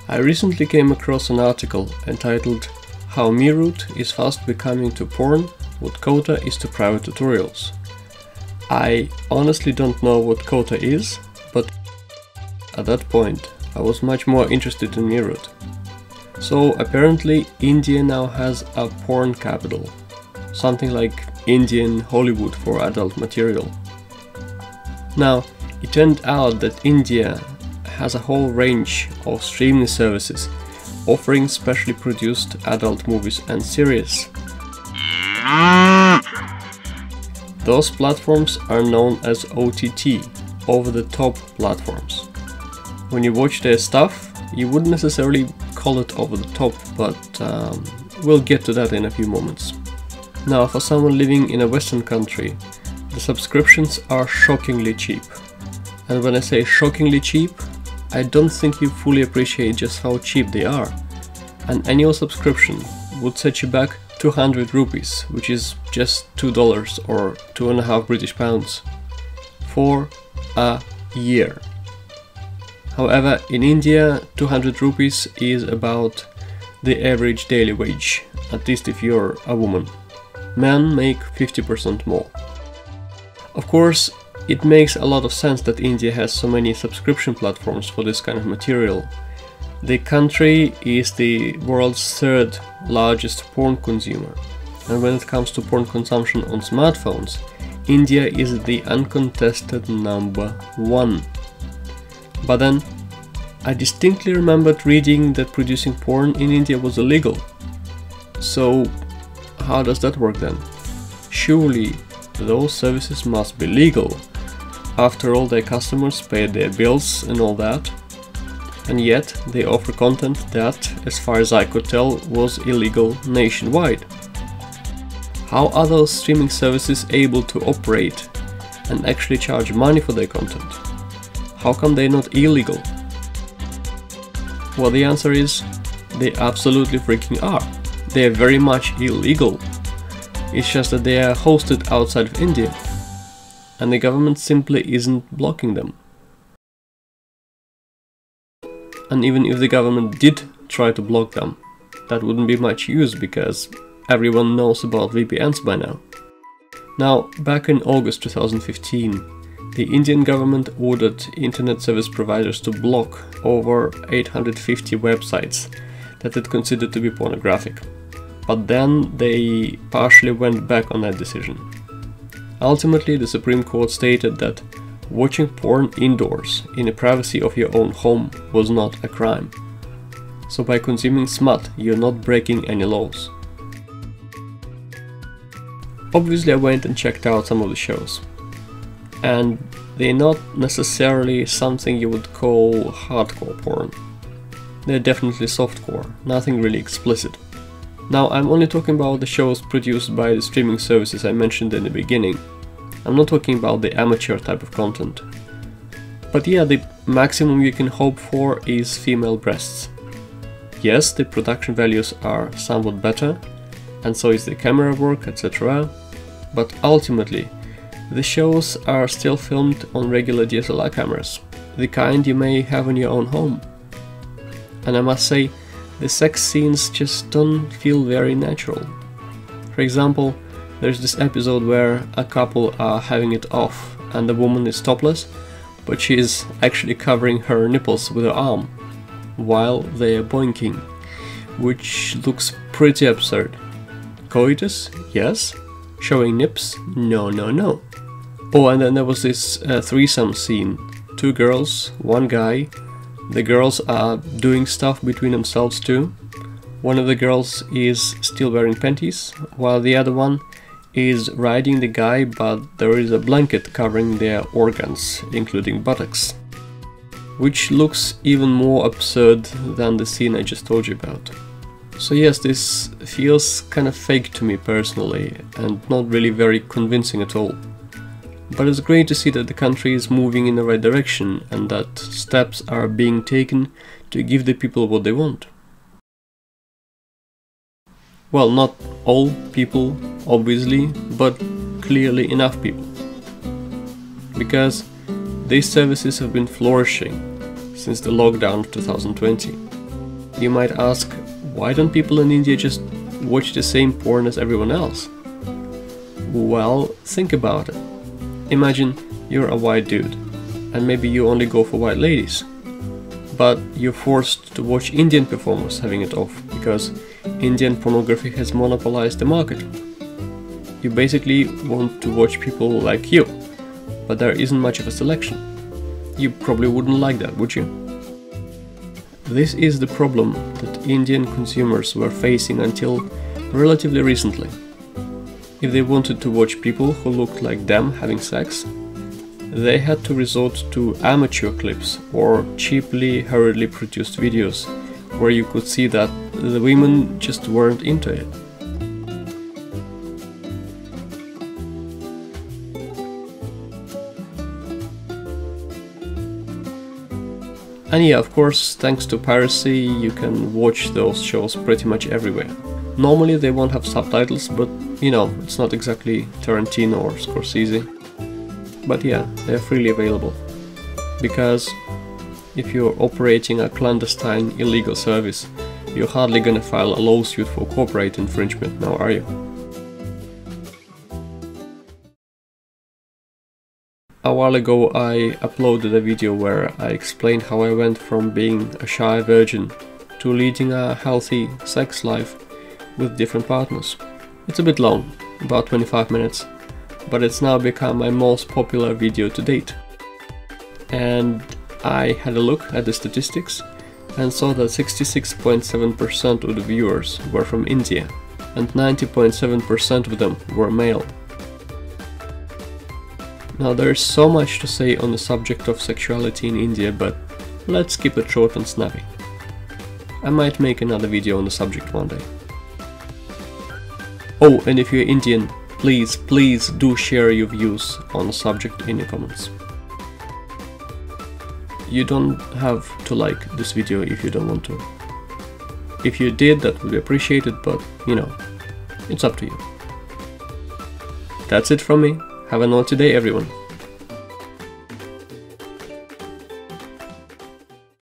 I recently came across an article entitled "How Meerut is fast becoming to porn what Quota is to private tutorials." I honestly don't know what Quota is, but at that point I was much more interested in Meerut. So apparently India now has a porn capital, something like Indian Hollywood for adult material. Now, it turned out that India has a whole range of streaming services offering specially produced adult movies and series. Those platforms are known as OTT, over-the-top platforms. When you watch their stuff, you wouldn't necessarily call it over-the-top, but we'll get to that in a few moments. Now, for someone living in a Western country, the subscriptions are shockingly cheap. And when I say shockingly cheap, I don't think you fully appreciate just how cheap they are. An annual subscription would set you back 200 rupees, which is just $2 or 2.5 British pounds, for a year. However, in India, 200 rupees is about the average daily wage, at least if you're a woman. Men make 50% more. Of course, it makes a lot of sense that India has so many subscription platforms for this kind of material. The country is the world's third largest porn consumer, and when it comes to porn consumption on smartphones, India is the uncontested number one. But then, I distinctly remembered reading that producing porn in India was illegal. So, how does that work then? Surely, those services must be legal. After all, their customers pay their bills and all that. And yet, they offer content that, as far as I could tell, was illegal nationwide. How are those streaming services able to operate and actually charge money for their content? How come they're not illegal? Well, the answer is, they absolutely freaking are. They're very much illegal. It's just that they are hosted outside of India, and the government simply isn't blocking them. And even if the government did try to block them, that wouldn't be much use because everyone knows about VPNs by now. Now, back in August 2015, the Indian government ordered internet service providers to block over 850 websites that it considered to be pornographic. But then they partially went back on that decision. Ultimately, the Supreme Court stated that watching porn indoors in the privacy of your own home was not a crime. So by consuming smut, you're not breaking any laws. Obviously, I went and checked out some of the shows, and they're not necessarily something you would call hardcore porn. They're definitely softcore, nothing really explicit. Now, I'm only talking about the shows produced by the streaming services I mentioned in the beginning. I'm not talking about the amateur type of content. But yeah, the maximum you can hope for is female breasts. Yes, the production values are somewhat better, and so is the camera work, etc. But ultimately, the shows are still filmed on regular DSLR cameras, the kind you may have in your own home. And I must say, the sex scenes just don't feel very natural. For example, there's this episode where a couple are having it off and the woman is topless, but she is actually covering her nipples with her arm while they are boinking, which looks pretty absurd. Coitus? Yes. Showing nips? No, no, no. Oh, and then there was this threesome scene. 2 girls, 1 guy. The girls are doing stuff between themselves too. One of the girls is still wearing panties, while the other one is riding the guy, but there is a blanket covering their organs, including buttocks. Which looks even more absurd than the scene I just told you about. So yes, this feels kind of fake to me personally, and not really very convincing at all. But it's great to see that the country is moving in the right direction and that steps are being taken to give the people what they want. Well, not all people, obviously, but clearly enough people. Because these services have been flourishing since the lockdown of 2020. You might ask, why don't people in India just watch the same porn as everyone else? Well, think about it. Imagine you're a white dude, and maybe you only go for white ladies. But you're forced to watch Indian performers having it off, because Indian pornography has monopolized the market. You basically want to watch people like you, but there isn't much of a selection. You probably wouldn't like that, would you? This is the problem that Indian consumers were facing until relatively recently. If they wanted to watch people who looked like them having sex, they had to resort to amateur clips or cheaply, hurriedly produced videos where you could see that the women just weren't into it. And yeah, of course, thanks to piracy, you can watch those shows pretty much everywhere. Normally they won't have subtitles, but you know, it's not exactly Tarantino or Scorsese. But yeah, they're freely available. Because if you're operating a clandestine illegal service, you're hardly gonna file a lawsuit for copyright infringement now, are you? A while ago I uploaded a video where I explained how I went from being a shy virgin to leading a healthy sex life with different partners. It's a bit long, about 25 minutes, but it's now become my most popular video to date. And I had a look at the statistics and saw that 66.7% of the viewers were from India and 90.7% of them were male. Now there's so much to say on the subject of sexuality in India, but let's keep it short and snappy. I might make another video on the subject one day. Oh, and if you're Indian, please do share your views on the subject in the comments. You don't have to like this video if you don't want to. If you did, that would be appreciated, but you know, it's up to you. That's it from me. Have a naughty day, everyone.